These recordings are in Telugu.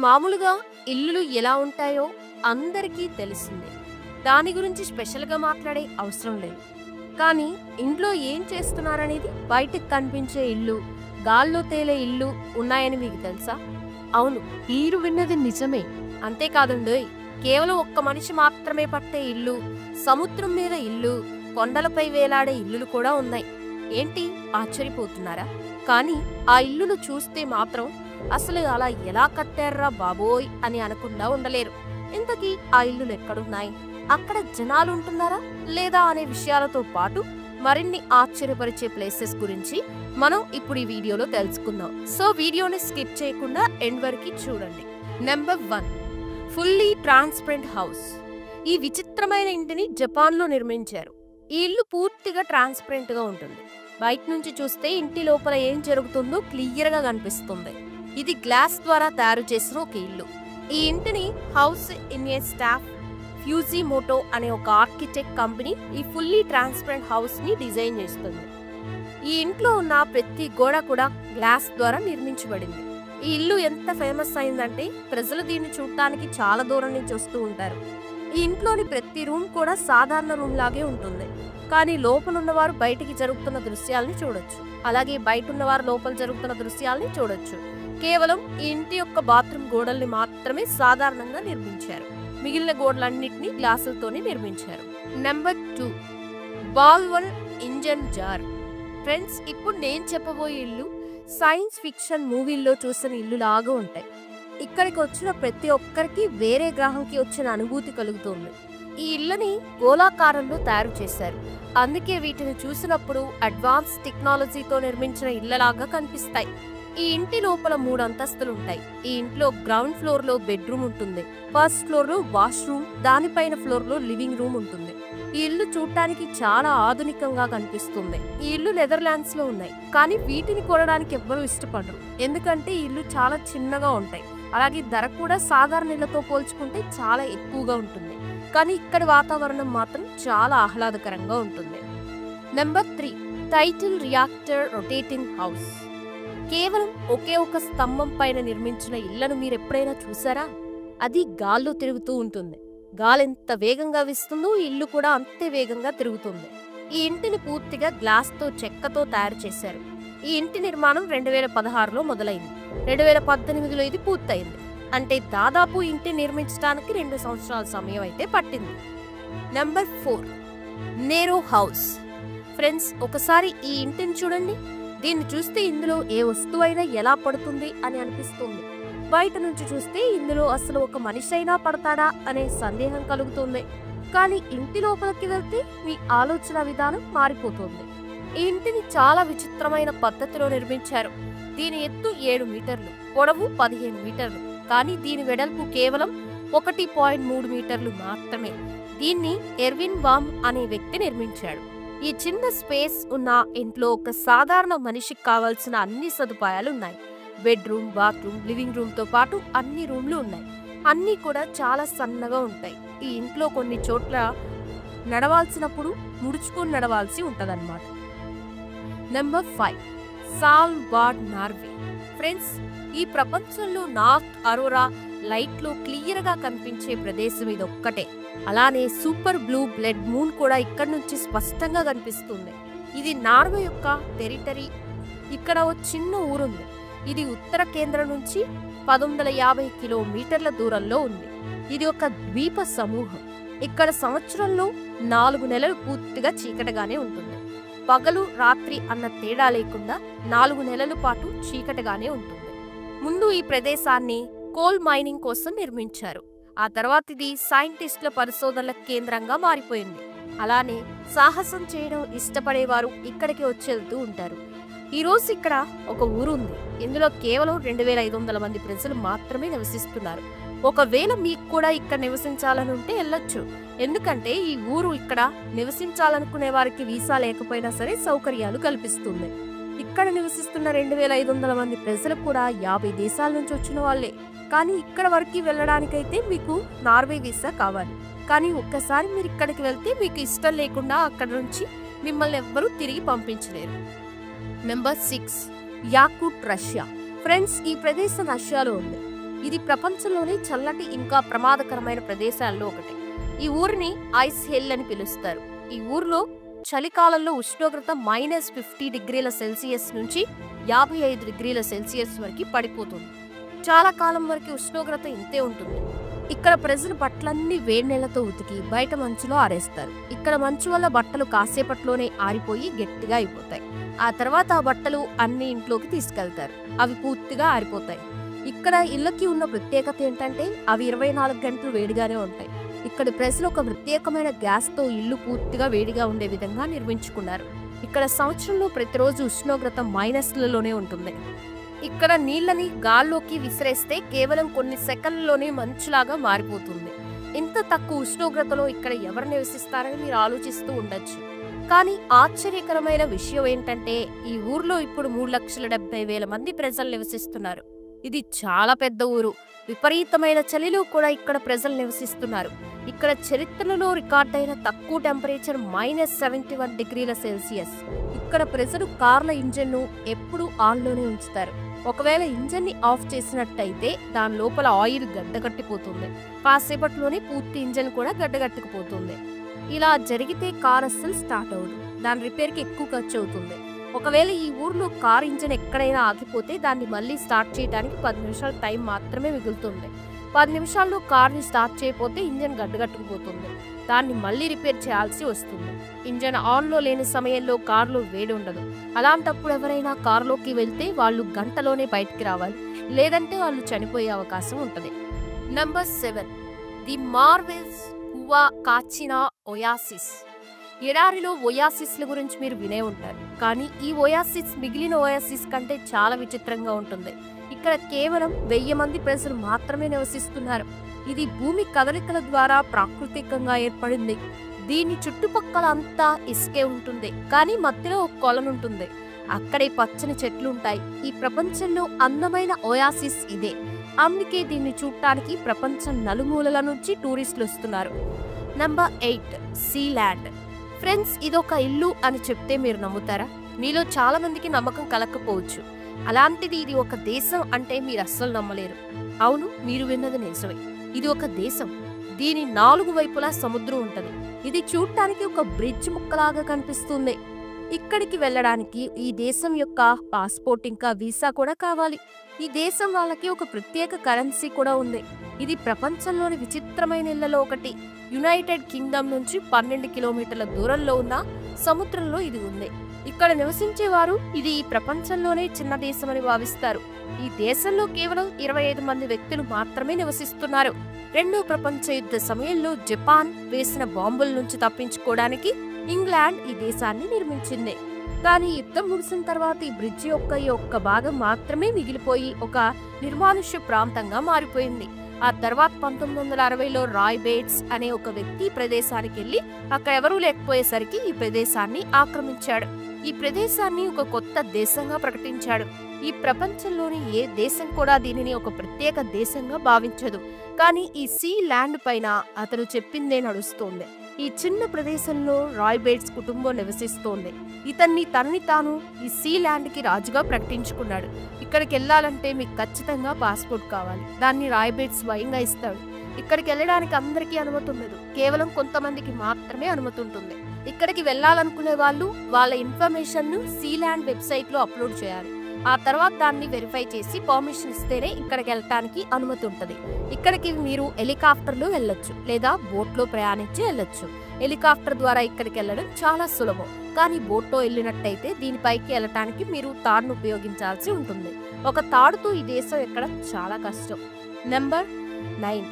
మామూలుగా ఇల్లులు ఎలా ఉంటాయో అందరికీ తెలిసిందే. దాని గురించి స్పెషల్‌గా మాట్లాడే అవసరం లేదు. కానీ ఇంట్లో ఏం చేస్తున్నారనేది బయటకు కనిపించే ఇల్లు, గాల్లో తేలే ఇల్లు ఉన్నాయని మీకు తెలుసా? అవును, మీరు విన్నది నిజమే. అంతేకాదండోయ్, కేవలం ఒక్క మనిషి మాత్రమే పట్టే ఇల్లు, సముద్రం మీద ఇల్లు, కొండలపై వేలాడే ఇల్లులు కూడా ఉన్నాయి. ఏంటి ఆశ్చర్యపోతున్నారా? కానీ ఆ ఇల్లును చూస్తే మాత్రం అసలు అలా ఎలా కట్టారా బాబోయ్ అని అనకుండా ఉండలేరు. ఇంతకీ ఆ ఇల్లులు ఎక్కడున్నాయి, అక్కడ జనాలు ఉంటున్నారా లేదా అనే విషయాలతో పాటు మరిన్ని ఆశ్చర్యపరిచే ప్లేసెస్ గురించి మనం ఇప్పుడు ఈ వీడియోలో తెలుసుకుందాం. సో వీడియోని స్కిప్ చేయకుండా ఎండ్ వరకు చూడండి. Number 1, fully transparent house. ఈ విచిత్రమైన ఇంటిని జపాన్లో నిర్మించారు. ఈ ఇల్లు పూర్తిగా ట్రాన్స్పరెంట్ గా ఉంటుంది. బయట నుంచి చూస్తే ఇంటి లోపల ఏం జరుగుతుందో క్లియర్ గా కనిపిస్తుంది. ఇది గ్లాస్ ద్వారా తయారు చేసిన ఒక ఇల్లు. ఈ ఇంటిని హౌస్ ఇన్ ఏ స్టాఫ్ ఫ్యూజిమోటో అనే ఒక ఆర్కిటెక్ట్ కంపెనీ ఈ ఫుల్లీ ట్రాన్స్పరెంట్ హౌస్ ని డిజైన్ చేస్తుంది. ఈ ఇంట్లో ఉన్న ప్రతి గోడ కూడా గ్లాస్ ద్వారా నిర్మించబడింది. ఈ ఇల్లు ఎంత ఫేమస్ అయిందంటే ప్రజలు దీన్ని చూడటానికి చాలా దూరం నుంచి వస్తూ ఉంటారు. ఈ ఇంట్లోని ప్రతి రూమ్ కూడా సాధారణ రూమ్ లాగే ఉంటుంది. కానీ లోపల ఉన్నవారు బయటికి జరుగుతున్న దృశ్యాలని చూడొచ్చు, అలాగే బయట ఉన్నవారు లోపల జరుగుతున్న దృశ్యాలని చూడొచ్చు. కేవలం ఈ ఇంటి యొక్క బాత్రూమ్ గోడల్ని మాత్రమే సాధారణంగా నిర్మించారు. మిగిలిన గోడలన్నింటినీ గ్లాసులతోనే నిర్మించారు. నెంబర్ 2, బాల్వల్ ఇంజన్ జార్. ఫ్రెండ్స్, ఇప్పుడు నేను చెప్పబోయే ఇల్లు సైన్స్ ఫిక్షన్ మూవీల్లో చూసిన ఇల్లు లాగా ఉంటాయి. ఇక్కడికి వచ్చిన ప్రతి ఒక్కరికి వేరే గ్రహంకి వచ్చిన అనుభూతి కలుగుతుంది. ఈ ఇళ్ళని గోళాకారంలో తయారు చేశారు. అందుకే వీటిని చూసినప్పుడు అడ్వాన్స్ టెక్నాలజీతో నిర్మించిన ఇళ్లలాగా కనిపిస్తాయి. ఈ ఇంటి లోపల 3 అంతస్తులు ఉంటాయి. ఈ ఇంట్లో గ్రౌండ్ ఫ్లోర్ లో బెడ్రూమ్ ఉంటుంది, ఫస్ట్ ఫ్లోర్ లో వాష్రూమ్, దానిపైన ఫ్లోర్ లో లివింగ్ రూమ్ ఉంటుంది. ఈ ఇల్లు చూడటానికి చాలా ఆధునికంగా కనిపిస్తుంది. ఈ ఇల్లు నెదర్లాండ్స్ లో ఉన్నాయి, కానీ వీటిని కొనడానికి ఎవ్వరూ ఇష్టపడరు. ఎందుకంటే ఈ ఇల్లు చాలా చిన్నగా ఉంటాయి, అలాగే ధర కూడా సాధారణ ఇళ్లతో పోల్చుకుంటే చాలా ఎక్కువగా ఉంటుంది. కానీ ఇక్కడి వాతావరణం మాత్రం చాలా ఆహ్లాదకరంగా ఉంటుంది. Number 3, title reactor rotating house. కేవలం ఒకే ఒక స్తంభం పైన నిర్మించిన ఇళ్లను మీరు ఎప్పుడైనా చూసారా? అది గాల్లో తిరుగుతూ ఉంటుంది. గాలి ఎంత వేగంగా వీస్తుందో ఈ ఇల్లు కూడా అంతే వేగంగా తిరుగుతుంది. ఈ ఇంటిని పూర్తిగా గ్లాస్ తో చెక్కతో తయారు చేశారు. ఈ ఇంటి నిర్మాణం 2016లో మొదలైంది. 2018లో ఇది పూర్తయింది. అంటే దాదాపు ఇంటి నిర్మించడానికి 2 సంవత్సరాల సమయం అయితే పట్టింది. Number 4, narrow house. ఫ్రెండ్స్, ఒకసారి ఈ ఇంటిని చూడండి. దీన్ని చూస్తే ఇందులో ఏ వస్తువైనా ఎలా పడుతుంది అని అనిపిస్తుంది. బయట నుంచి చూస్తే ఇందులో అసలు ఒక మనిషి అయినా పడతాడా అనే సందేహం కలుగుతుంది. కానీ ఇంటి లోపలికి వెళ్తే మీ ఆలోచన విధానం మారిపోతుంది. ఈ ఇంటిని చాలా విచిత్రమైన పద్ధతిలో నిర్మించారు. దీని ఎత్తు 7 మీటర్లు, పొడవు 15 మీటర్లు, కానీ దీని వెడల్పు కేవలం 1.3 మీటర్లు మాత్రమే. దీన్ని ఎర్విన్ బామ్ అనే వ్యక్తి నిర్మించాడు. ఈ చిన్న స్పేస్ ఉన్న ఇంట్లో ఒక సాధారణ మనిషికి కావాల్సిన అన్ని సదుపాయాలు ఉన్నాయి. బెడ్రూమ్, బాత్రూమ్, లివింగ్ రూమ్ తో పాటు అన్ని రూమ్లు ఉన్నాయి. అన్నీ కూడా చాలా సన్నగా ఉంటాయి. ఈ ఇంట్లో కొన్ని చోట్ల నడవాల్సినప్పుడు ముడుచుకొని నడవాల్సి ఉంటదన్నమాట. Number 5, సాల్వాడ్ Norway. ఫ్రెండ్స్, ఈ ప్రపంచంలో నార్త్ అరోరా లైట్ లో క్లియర్ గా కనిపించే ప్రదేశం ఇది ఒక్కటే. అలానే సూపర్ బ్లూ బ్లడ్ మూన్ కూడా ఇక్కడ నుంచి స్పష్టంగా కనిపిస్తుంది. ఇది నార్వే యొక్క టెరిటరీ. ఇక్కడ ఓ చిన్న ఊరుంది. ఇది ఉత్తర కేంద్రం నుంచి 1150 కిలోమీటర్ల దూరంలో ఉంది. ఇది ఒక ద్వీప సమూహం. ఇక్కడ సంవత్సరంలో 4 నెలలు పూర్తిగా చీకటిగానే ఉంటుంది. పగలు రాత్రి అన్న తేడా లేకుండా 4 నెలల పాటు చీకటిగానే ఉంటుంది. ముందు ఈ ప్రదేశాన్ని కోల్ మైనింగ్ కోసం నిర్మించారు. ఆ తర్వాత ఇది సైంటిస్టుల పరిశోధనల కేంద్రంగా మారిపోయింది. అలానే సాహసం చేయడం ఇష్టపడేవారు ఇక్కడికి వచ్చేళ్తూ ఉంటారు. ఈ రోజు ఇక్కడ ఒక ఊరు ఉంది. ఇందులో కేవలం 2500 మంది ప్రజలు మాత్రమే నివసిస్తున్నారు. ఒకవేళ మీకు కూడా ఇక్కడ నివసించాలని ఉంటే వెళ్ళొచ్చు. ఎందుకంటే ఈ ఊరు ఇక్కడ నివసించాలనుకునే వారికి వీసా లేకపోయినా సరే సౌకర్యాలు కల్పిస్తుంది. ఇక్కడ నివసిస్తున్న 2500 మంది ప్రజలు కూడా 50 దేశాల నుంచి వచ్చిన వాళ్లే. కానీ ఇక్కడ వరకు వెళ్ళడానికైతే మీకు నార్వే వీసా కావాలి. కానీ ఒక్కసారి మీరు ఇక్కడికి వెళ్తే మీకు ఇష్టం లేకుండా అక్కడ నుంచి మిమ్మల్ని ఎవ్వరూ తిరిగి పంపించలేరు. Number 6, Yakut Russia. ఫ్రెండ్స్, ఈ ప్రదేశం రష్యాలో ఉంది. ఇది ప్రపంచంలోనే చల్లటి ఇంకా ప్రమాదకరమైన ప్రదేశాల్లో ఒకటి. ఈ ఊరిని ఐస్ హిల్ అని పిలుస్తారు. ఈ ఊరిలో చలికాలంలో ఉష్ణోగ్రత -50°C నుంచి 55°C వరకు పడిపోతుంది. చాలా కాలం వరకు ఉష్ణోగ్రత ఇంతే ఉంటుంది. ఇక్కడ ప్రజలు బట్టలన్నీ వేడి నీళ్లతో ఉతికి బయట మంచులో ఆరేస్తారు. ఇక్కడ మంచు వల్ల బట్టలు కాసేపట్లోనే ఆరిపోయి గట్టిగా అయిపోతాయి. ఆ తర్వాత ఆ బట్టలు అన్ని ఇంట్లోకి తీసుకెళ్తారు. అవి పూర్తిగా ఆరిపోతాయి. ఇక్కడ ఇళ్ళకి ఉన్న ప్రత్యేకత ఏంటంటే అవి 24 గంటలు వేడిగానే ఉంటాయి. ఇక్కడ ప్రజలు ఒక ప్రత్యేకమైన గ్యాస్తో ఇల్లు పూర్తిగా వేడిగా ఉండే విధంగా నిర్మించుకున్నారు. ఇక్కడ సంవత్సరంలో ప్రతిరోజు ఉష్ణోగ్రత మైనస్లలోనే ఉంటుంది. ఇక్కడ నీళ్ళని గాల్లోకి విసిరేస్తే కేవలం కొన్ని సెకన్లలోనే మంచులాగా మారిపోతుంది. ఇంత తక్కువ ఉష్ణోగ్రతలో ఇక్కడ ఎవరు నివసిస్తారని మీరు ఆలోచిస్తూ ఉండొచ్చు. కానీ ఆశ్చర్యకరమైన విషయం ఏంటంటే ఈ ఊర్లో ఇప్పుడు 3,70,000 మంది ప్రజలు నివసిస్తున్నారు. ఇది చాలా పెద్ద ఊరు. విపరీతమైన చలిలో కూడా ఇక్కడ ప్రజలు నివసిస్తున్నారు. ఇక్కడ చరిత్రలో రికార్డైన తక్కువ టెంపరేచర్ -71°C. ఇక్కడ ప్రజలు కార్ల ఇంజన్ను ఎప్పుడూ ఆన్లోనే ఉంచుతారు. ఒకవేళ ఇంజన్ ని ఆఫ్ చేసినట్టయితే దాని లోపల ఆయిల్ గడ్డగట్టిపోతుంది. కాసేపట్లోనే పూర్తి ఇంజన్ కూడా గడ్డగట్టుకుపోతుంది. ఇలా జరిగితే కార్ అస్సలు స్టార్ట్ అవ్వదు. దాని రిపేర్కి ఎక్కువ ఖర్చు అవుతుంది. ఒకవేళ ఈ ఊర్లో కార్ ఇంజన్ ఎక్కడైనా ఆగిపోతే దాన్ని మళ్ళీ స్టార్ట్ చేయడానికి 10 నిమిషాల టైం మాత్రమే మిగులుతుంది. 10 నిమిషాల్లో కార్ని స్టార్ట్ చేయకపోతే ఇంజన్ గడ్డగట్టుకుపోతుంది. దాన్ని మళ్ళీ రిపేర్ చేయాల్సి వస్తుంది. ఇంజన్ ఆన్లో లేని సమయంలో కారులో వేడి ఉండదు. అలాంటప్పుడు ఎవరైనా కారులోకి వెళ్తే వాళ్ళు గంటలోనే బయటికి రావాలి, లేదంటే వాళ్ళు చనిపోయే అవకాశం ఉంటుంది. Number 7 the marvels Huacachina oasis. ఎడారిలో ఒయాసిస్ల గురించి మీరు వినే ఉంటారు. కానీ ఈ ఒయాసిస్ మిగిలిన ఒయాసిస్ కంటే చాలా విచిత్రంగా ఉంటుంది. ఇక్కడ కేవలం 1000 మంది ప్రజలు మాత్రమే నివసిస్తున్నారు. ఇది భూమి కదలికల ద్వారా ప్రాకృతికంగా ఏర్పడింది. దీని చుట్టుపక్కల అంతా ఇసుకే ఉంటుంది. కానీ మధ్యలో ఒక కొలను ఉంటుంది. అక్కడే పచ్చని చెట్లు ఉంటాయి. ఈ ప్రపంచంలో అందమైన ఒయాసిస్ ఇదే. అందుకే దీన్ని చూడటానికి ప్రపంచం నలుమూలల నుంచి టూరిస్టులు వస్తున్నారు. నంబర్ 8 సీల్యాండ్. ఫ్రెండ్స్, ఇదొక ఇల్లు అని చెప్తే మీరు నమ్ముతారా? మీలో చాలా మందికి నమ్మకం కలగకపోవచ్చు. అలాంటిది ఇది ఒక దేశం అంటే మీరు అస్సలు నమ్మలేరు. అవును, మీరు విన్నది నిజమే. ఇది ఒక దేశం. దీని 4 వైపులా సముద్రం ఉంటది. ఇది చూడటానికి ఒక బ్రిడ్జ్ ముక్కలాగా కనిపిస్తుంది. ఇక్కడికి వెళ్ళడానికి ఈ దేశం యొక్క పాస్పోర్ట్ ఇంకా వీసా కూడా కావాలి. ఈ దేశం వాళ్ళకి ఒక ప్రత్యేక కరెన్సీ కూడా ఉంది. ఇది ప్రపంచంలోని విచిత్రమైన ఇళ్లలో ఒకటి. యునైటెడ్ కింగ్డమ్ నుంచి 12 కిలోమీటర్ల దూరంలో ఉన్న సముద్రంలో ఇది ఉంది. ఇక్కడ నివసించేవారు ఇది ఈ ప్రపంచంలోనే చిన్న దేశమని భావిస్తారు. ఈ దేశంలో కేవలం 25 మంది వ్యక్తులు మాత్రమే నివసిస్తున్నారు. రెండో ప్రపంచ యుద్ధ సమయంలో జపాన్ వేసిన బాంబుల నుంచి తప్పించుకోవడానికి ఇంగ్లాండ్ ఈ దేశాన్ని నిర్మించింది. కానీ యుద్ధం ముగిసిన తర్వాత ఈ బ్రిడ్జి యొక్క భాగం మాత్రమే మిగిలిపోయి ఒక నిర్మానుష్య ప్రాంతంగా మారిపోయింది. ఆ తర్వాత 1960లో రాయ్ బేట్స్ అనే ఒక వ్యక్తి ఈ ప్రదేశానికి వెళ్లి అక్కడ ఎవరూ లేకపోయేసరికి ఈ ప్రదేశాన్ని ఆక్రమించాడు. ఈ ప్రదేశాన్ని ఒక కొత్త దేశంగా ప్రకటించాడు. ఈ ప్రపంచంలోని ఏ దేశం కూడా దీనిని ఒక ప్రత్యేక దేశంగా భావించదు. కానీ ఈ సీ ల్యాండ్ పైన అతను చెప్పిందే నడుస్తోంది. ఈ చిన్న ప్రదేశంలో రాయ్ బేట్స్ కుటుంబం నివసిస్తోంది. తనని తాను ఈ సీ ల్యాండ్ కి రాజుగా ప్రకటించుకున్నాడు. ఇక్కడికి వెళ్లాలంటే మీకు ఖచ్చితంగా పాస్పోర్ట్ కావాలి. దాన్ని రాయ్ బేట్స్ స్వయంగా ఇస్తాడు. ఇక్కడికి వెళ్ళడానికి అందరికీ అనుమతి ఉండదు. కేవలం కొంతమందికి మాత్రమే అనుమతి ఉంటుంది. ఇక్కడికి వెళ్లాలనుకునే వాళ్ళు వాళ్ళ ఇన్ఫర్మేషన్ ను సీ ల్యాండ్ వెబ్సైట్ లో అప్లోడ్ చేయాలి. ఆ తర్వాత దాన్ని వెరిఫై చేసి పర్మిషన్ ఇస్తేనే ఇక్కడికి వెళ్ళటానికి అనుమతి ఉంటుంది. ఇక్కడికి మీరు హెలికాప్టర్లో వెళ్ళొచ్చు, లేదా బోట్లో ప్రయాణించి వెళ్ళొచ్చు. హెలికాప్టర్ ద్వారా ఇక్కడికి వెళ్ళడం చాలా సులభం. కానీ బోట్లో వెళ్ళినట్టయితే దీనిపైకి వెళ్ళటానికి మీరు తాడును ఉపయోగించాల్సి ఉంటుంది. ఒక తాడుతో ఈ దేశం ఎక్కడం చాలా కష్టం. Number 9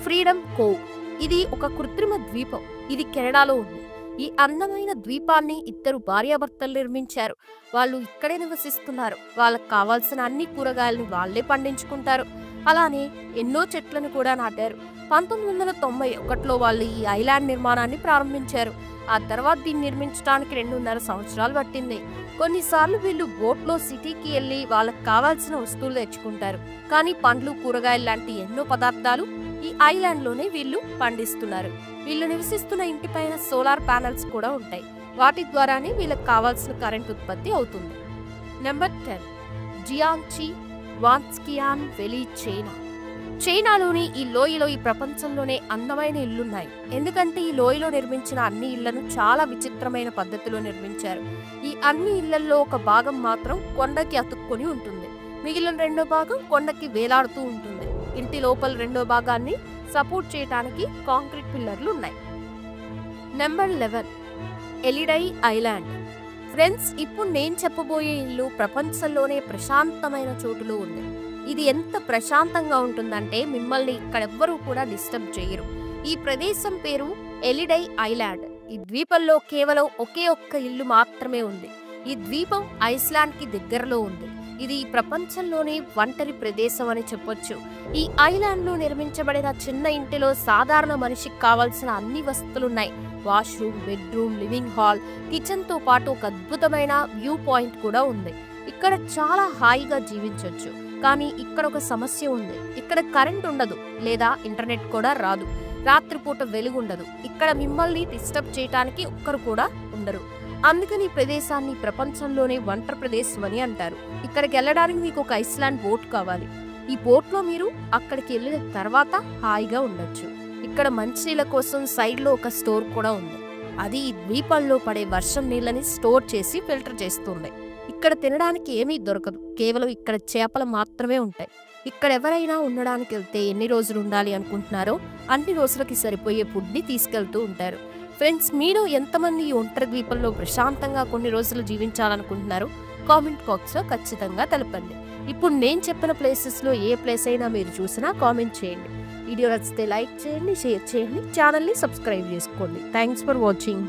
freedom CoV. ఇది ఒక కృత్రిమ ద్వీపం. ఇది కెనడాలో ఉంది. ఈ అందమైన ద్వీపాన్ని 2 భార్యాభర్తలు నిర్మించారు. వాళ్ళు ఇక్కడే నివసిస్తున్నారు. వాళ్ళకు కావాల్సిన అన్ని కూరగాయలను వాళ్లే పండించుకుంటారు. అలానే ఎన్నో చెట్లను కూడా నాటారు. 1991లో వాళ్ళు ఈ ఐలాండ్ నిర్మాణాన్ని ప్రారంభించారు. ఆ తర్వాత దీన్ని నిర్మించడానికి 2.5 సంవత్సరాలు పట్టింది. కొన్నిసార్లు వీళ్ళు బోట్లో సిటీకి వెళ్లి వాళ్ళకి కావాల్సిన వస్తువులు తెచ్చుకుంటారు. కానీ పండ్లు, కూరగాయలు లాంటి ఎన్నో పదార్థాలు ఈ ఐలాండ్ లోనే వీళ్ళు పండిస్తున్నారు. వీళ్ళు నివసిస్తున్న ఇంటిపైన సోలార్ ప్యానెల్స్ కూడా ఉంటాయి. వాటి ద్వారానే వీళ్ళకి కావాల్సిన కరెంట్ ఉత్పత్తి అవుతుంది. Number 10 Jiangxi Wanxian valley China. చైనాలోని ఈ లోయలో ఈ ప్రపంచంలోనే అందమైన ఇళ్లున్నాయి. ఎందుకంటే ఈ లోయలో నిర్మించిన అన్ని ఇళ్లను చాలా విచిత్రమైన పద్ధతిలో నిర్మించారు. ఈ అన్ని ఇళ్లలో ఒక భాగం మాత్రం కొండకి అతుక్కొని ఉంటుంది. మిగిలిన రెండో భాగం కొండకి వేలాడుతూ ఉంటుంది. ఇంటి లోపల రెండో భాగాన్ని సపోర్ట్ చేయడానికి కాంక్రీట్ పిల్లర్లు ఉన్నాయి. Number 11 ఎలిడై island. ఫ్రెండ్స్, ఇప్పుడు నేను చెప్పబోయే ఇల్లు ప్రపంచంలోనే ప్రశాంతమైన చోటులో ఉంది. ఇది ఎంత ప్రశాంతంగా ఉంటుందంటే మిమ్మల్ని ఇక్కడెవ్వరూ కూడా డిస్టర్బ్ చేయరు. ఈ ప్రదేశం పేరు ఎలిడై ఐలాండ్. ఈ ద్వీపంలో కేవలం ఒకే ఒక్క ఇల్లు మాత్రమే ఉంది. ఈ ద్వీపం ఐస్లాండ్ కి దగ్గరలో ఉంది. ఇది ఈ ప్రపంచంలోనే ఒంటరి ప్రదేశం అని చెప్పొచ్చు. ఈ ఐలాండ్ లో నిర్మించబడిన చిన్న ఇంటిలో సాధారణ మనిషికి కావాల్సిన అన్ని వస్తువులున్నాయి. Washroom, bedroom, living hall, kitchen తో పాటు ఒక అద్భుతమైన వ్యూ పాయింట్ కూడా ఉంది. ఇక్కడ చాలా హాయిగా జీవించొచ్చు. కానీ ఇక్కడ ఒక సమస్య ఉంది. ఇక్కడ కరెంట్ ఉండదు లేదా ఇంటర్నెట్ కూడా రాదు. రాత్రిపూట వెలుగు ఉండదు. ఇక్కడ మిమ్మల్ని డిస్టర్బ్ చేయడానికి ఒక్కరు కూడా ఉండరు. అందుకని ఈ ప్రదేశాన్ని ప్రపంచంలోనే ఒంటరి ప్రదేశం అని అంటారు. ఇక్కడికి వెళ్ళడానికి మీకు ఒక ఐస్లాండ్ బోట్ కావాలి. ఈ బోట్ లో మీరు అక్కడికి వెళ్ళిన తర్వాత హాయిగా ఉండొచ్చు. ఇక్కడ మంచినీళ్ళ కోసం సైడ్ లో ఒక స్టోర్ కూడా ఉంది. అది ఈ ద్వీపాల్లో పడే వర్షం నీళ్ళని స్టోర్ చేసి ఫిల్టర్ చేస్తుంది. ఇక్కడ తినడానికి ఏమీ దొరకదు. కేవలం ఇక్కడ చేపలు మాత్రమే ఉంటాయి. ఇక్కడ ఎవరైనా ఉండడానికి వెళ్తే ఎన్ని రోజులు ఉండాలి అనుకుంటున్నారో అన్ని రోజులకి సరిపోయే ఫుడ్ ని తీసుకెళ్తూ ఉంటారు. ఫ్రెండ్స్, మీరు ఎంతమంది ఈ ఒంటరి ద్వీపంలో ప్రశాంతంగా కొన్ని రోజులు జీవించాలనుకుంటున్నారో కామెంట్ బాక్స్ లో ఖచ్చితంగా తెలపండి. ఇప్పుడు నేను చెప్పిన ప్లేసెస్ లో ఏ ప్లేస్ అయినా మీరు చూసినా కామెంట్ చేయండి. వీడియో నచ్చితే లైక్ చేయండి, షేర్ చేయండి, ఛానల్ ని సబ్స్క్రైబ్ చేసుకోండి. Thanks for watching.